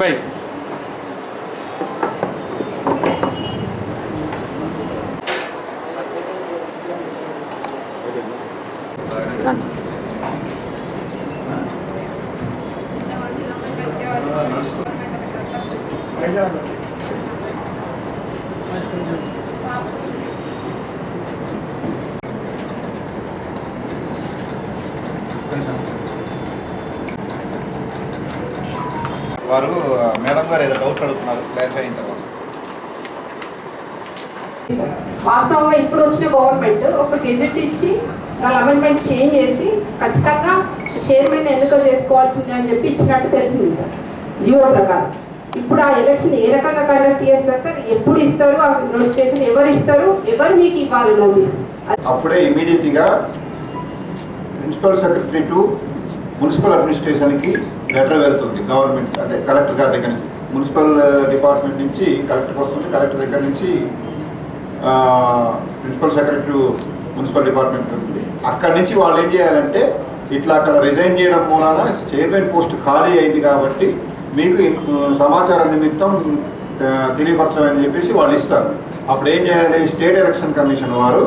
भाई వారు మేడం గారు ఏదో డౌట్ అడుగుతున్నారు, క్లారిఫై అయిన తర్వాత. వాస్తవంగా ఇప్పుడు వచ్చిన గవర్నమెంట్ ఒక గెజెట్ ఇచ్చి దాని అమెండ్మెంట్ చేంజ్ చేసి ఖచ్చితంగా చైర్మన్ ఎన్నిక చేసుకోవాల్సిందే అని చెప్పి ఇచ్చినట్టు తెలిసింది సార్ జీవో ప్రకారం. ఇప్పుడు ఆ ఎలక్షన్ ఏ రకంగా కండక్ట్ చేస్తారు సార్, ఎప్పుడు ఇస్తారు, ఆ నోటిఫికేషన్ ఎవరు ఇస్తారు, ఎవరు మీకు ఇవ్వాలి నోటీస్? అప్పుడే ఇమీడియట్గా ప్రిన్సిపల్ సెక్రటరీ టు మున్సిపల్ అడ్మినిస్ట్రేషన్కి లెటర్ వెళ్తుంది గవర్నమెంట్, అంటే కలెక్టర్ గారి దగ్గర నుంచి. మున్సిపల్ డిపార్ట్మెంట్ నుంచి కలెక్టర్కి వస్తుంది, కలెక్టర్ దగ్గర నుంచి ప్రిన్సిపల్ సెక్రటరీ మున్సిపల్ డిపార్ట్మెంట్ ఉంటుంది. అక్కడి నుంచి వాళ్ళు ఏం చేయాలంటే, ఇట్లా అక్కడ రిజైన్ చేయడం మూలాన చైర్మన్ పోస్ట్ ఖాళీ అయింది కాబట్టి మీకు సమాచారం నిమిత్తం తెలియపరచమని చెప్పేసి వాళ్ళు ఇస్తారు. అప్పుడు ఏం చేయాలి, స్టేట్ ఎలక్షన్ కమిషన్ వారు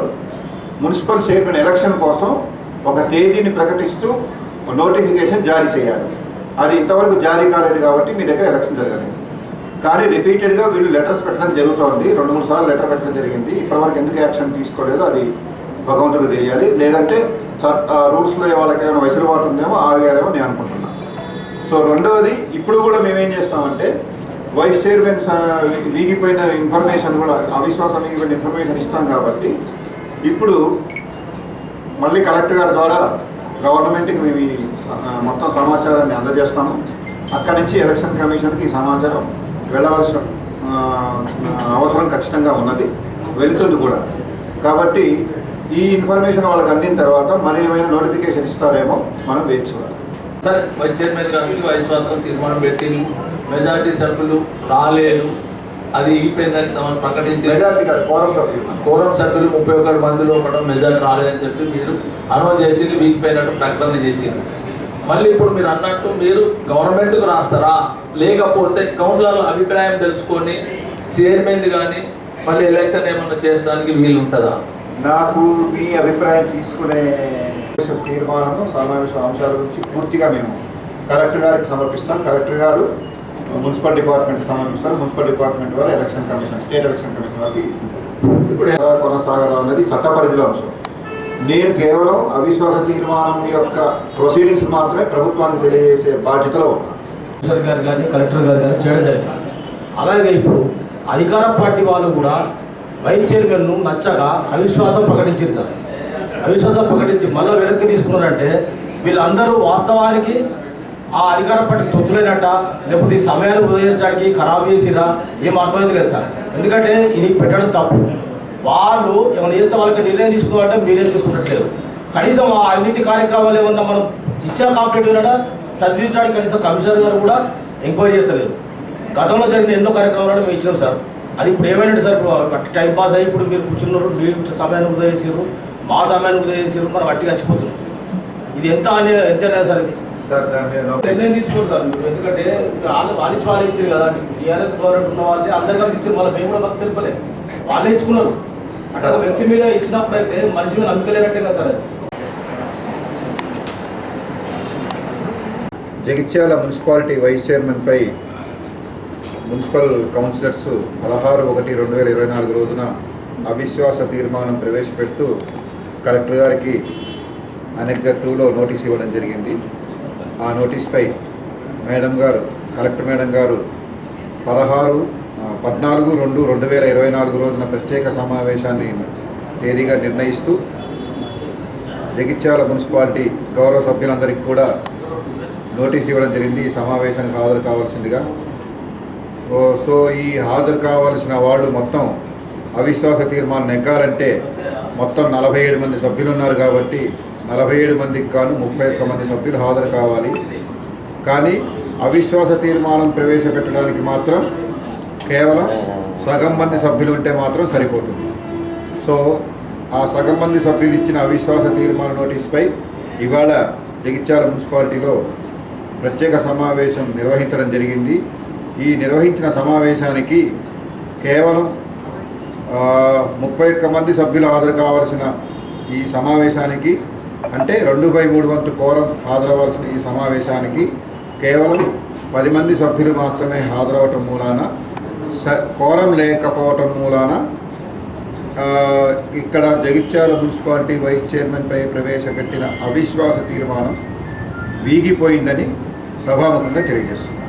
మున్సిపల్ చైర్మన్ ఎలక్షన్ కోసం ఒక తేదీని ప్రకటిస్తూ నోటిఫికేషన్ జారీ చేయాలి. అది ఇంతవరకు జారీ కాలేదు కాబట్టి మీ దగ్గర ఎలక్షన్ జరగలేదు. కానీ రిపీటెడ్గా వీళ్ళు లెటర్స్ పెట్టడం జరుగుతోంది, 2-3 సార్లు లెటర్ పెట్టడం జరిగింది. ఇప్పటివరకు ఎందుకు యాక్షన్ తీసుకోలేదో అది భగవంతుడు తెలియాలి. లేదంటే రూల్స్లో వాళ్ళకి ఏమైనా వెసులుబాటు ఉందేమో ఆగారేమో నేను అనుకుంటున్నాను. సో రెండవది, ఇప్పుడు కూడా మేమేం చేస్తామంటే వైస్ చైర్మన్ వీగిపోయిన ఇన్ఫర్మేషన్ కూడా, అవిశ్వాసం వీగిపోయిన ఇన్ఫర్మేషన్ ఇస్తాం కాబట్టి ఇప్పుడు మళ్ళీ కలెక్టర్ గారి ద్వారా గవర్నమెంట్కి మేము ఈ మొత్తం సమాచారాన్ని అందజేస్తాము. అక్కడి నుంచి ఎలక్షన్ కమిషన్కి సమాచారం వెళ్ళవలసిన అవసరం ఖచ్చితంగా ఉన్నది, వెళుతుంది కూడా. కాబట్టి ఈ ఇన్ఫర్మేషన్ వాళ్ళకి అందిన తర్వాత మరి ఏమైనా నోటిఫికేషన్ ఇస్తారేమో మనం వేచి చూడాలి. సరే, వైస్ చైర్మన్ గారికి అవిశ్వాసం తీర్మానం పెట్టి మెజార్టీ సభ్యులు రాలేదు, అది ఈపోయిందని తమను ప్రకటించి కోరం సభ్యులు 31 మందిలో కూడా మెజార్టీ రాలేదని చెప్పి మీరు అనౌన్స్ చేసి వీగిపోయినట్టు ప్రకటన చేసింది. మళ్ళీ ఇప్పుడు మీరు అన్నట్టు మీరు గవర్నమెంట్కు రాస్తారా, లేకపోతే కౌన్సిలర్ల అభిప్రాయం తెలుసుకొని చైర్మన్ కానీ మళ్ళీ ఎలక్షన్ ఏమన్నా చేసడానికి వీలు ఉంటుందా? నాకు మీ అభిప్రాయం తీసుకునే తీర్మానం సమావేశ అంశాల గురించి పూర్తిగా మేము కలెక్టర్ గారికి సమర్పిస్తాం. కలెక్టర్ గారు మున్సిపల్ డిపార్ట్మెంట్ సమర్పిస్తారు, మున్సిపల్ డిపార్ట్మెంట్ వారు election commission, state election commission వారికి ఇప్పుడు కొనసాగడం అనేది చట్ట పరిధిలో అంశం. నేను కేవలం అవిశ్వాస తీర్మానం యొక్క ప్రొసీడింగ్స్ మాత్రమే ప్రభుత్వానికి తెలియజేసే బాధ్యతలో ఉన్నాను. గారు కానీ కలెక్టర్ గారు కానీ చేయడం జరిగింది. అలాగే ఇప్పుడు అధికార పార్టీ వాళ్ళు కూడా వైస్ చైర్మన్ను నచ్చగా అవిశ్వాసం ప్రకటించారు సార్. అవిశ్వాసం ప్రకటించి మళ్ళీ వెనక్కి తీసుకున్నారంటే వీళ్ళందరూ వాస్తవానికి ఆ అధికార పార్టీ తొత్తులేనట్ట, లేకపోతే ఈ సమయాన్ని వృధా ఖరాబ్ చేసిరా, ఏం అర్థమైంది లేదు సార్. ఎందుకంటే ఇది పెట్టడం తప్పు. వాళ్ళు ఏమైనా చేస్తే వాళ్ళకి నిర్ణయం తీసుకోవాలంటే మీరేం తీసుకున్నట్లేదు. కనీసం ఆ అవినీతి కార్యక్రమాలు ఏమన్నా మనం ఇచ్చా కాంప్లీట్ అయినా సరిదిద్దడానికి కనీసం కమిషనర్ గారు కూడా ఎంక్వైరీ చేస్తలేదు. గతంలో జరిగిన ఎన్నో కార్యక్రమాలు మేము ఇచ్చినాం సార్. అది ఇప్పుడు ఏమైనా సార్, టైం పాస్ అయ్యి ఇప్పుడు మీరు కూర్చున్నారు, మీ సమయాన్ని వృధా చేసారు, మా సమయాన్ని వృధా చేసారు, మనం వట్టి చచ్చిపోతున్నాం. ఇది ఎంతైనా సార్ ఇది నిర్ణయం తీసుకోండి సార్ మీరు. ఎందుకంటే వాళ్ళు ఇచ్చారు కదా, టీఆర్ఎస్ గవర్నమెంట్ ఉన్న వాళ్ళే అందరు కలిసి ఇచ్చారు, మళ్ళీ మేము కూడా భక్తి తెలుపలే, వాళ్ళే ఇచ్చుకున్నారు. అంటే ఒక వ్యక్తి మీద ఇచ్చినప్పుడు అయితే మనిషి మీద నమ్మకలేనట్టే కదా సార్. జగిత్యాల మున్సిపాలిటీ వైస్ చైర్మన్పై మున్సిపల్ కౌన్సిలర్స్ 16/1/2024 రోజున అవిశ్వాస తీర్మానం ప్రవేశపెడుతూ కలెక్టర్ గారికి అనెక్జర్ 2లో నోటీస్ ఇవ్వడం జరిగింది. ఆ నోటీస్పై కలెక్టర్ మేడం గారు 14/2/2024 రోజున ప్రత్యేక సమావేశాన్ని తేదీగా నిర్ణయిస్తూ జగిత్యాల మున్సిపాలిటీ గౌరవ సభ్యులందరికీ కూడా నోటీస్ ఇవ్వడం జరిగింది. ఈ సమావేశానికి హాజరు కావాల్సిందిగా సో ఈ హాజరు కావాల్సిన వాళ్ళు మొత్తం అవిశ్వాస తీర్మానం నెగ్గాలంటే మొత్తం 47 మంది సభ్యులు ఉన్నారు కాబట్టి 47 మందికి కాను 31 మంది సభ్యులు హాజరు కావాలి. కానీ అవిశ్వాస తీర్మానం ప్రవేశపెట్టడానికి మాత్రం కేవలం సగం మంది సభ్యులు ఉంటే మాత్రం సరిపోతుంది. సో ఆ సగం మంది సభ్యులు ఇచ్చిన అవిశ్వాస తీర్మాన నోటీస్పై ఇవాళ జగిత్యాల మున్సిపాలిటీలో ప్రత్యేక సమావేశం నిర్వహించడం జరిగింది. ఈ నిర్వహించిన సమావేశానికి కేవలం 31 మంది సభ్యులు హాజరు కావాల్సిన ఈ సమావేశానికి, అంటే 2/3 వంతు కోరం హాజరవ్వాల్సిన ఈ సమావేశానికి కేవలం 10 మంది సభ్యులు మాత్రమే హాజరవటం మూలాన, కోరం లేకపోవటం మూలాన ఇక్కడ జగిత్యాల మున్సిపాలిటీ వైస్ చైర్మన్పై ప్రవేశపెట్టిన అవిశ్వాస తీర్మానం వీగిపోయిందని సభాముఖంగా తెలియజేస్తున్నారు.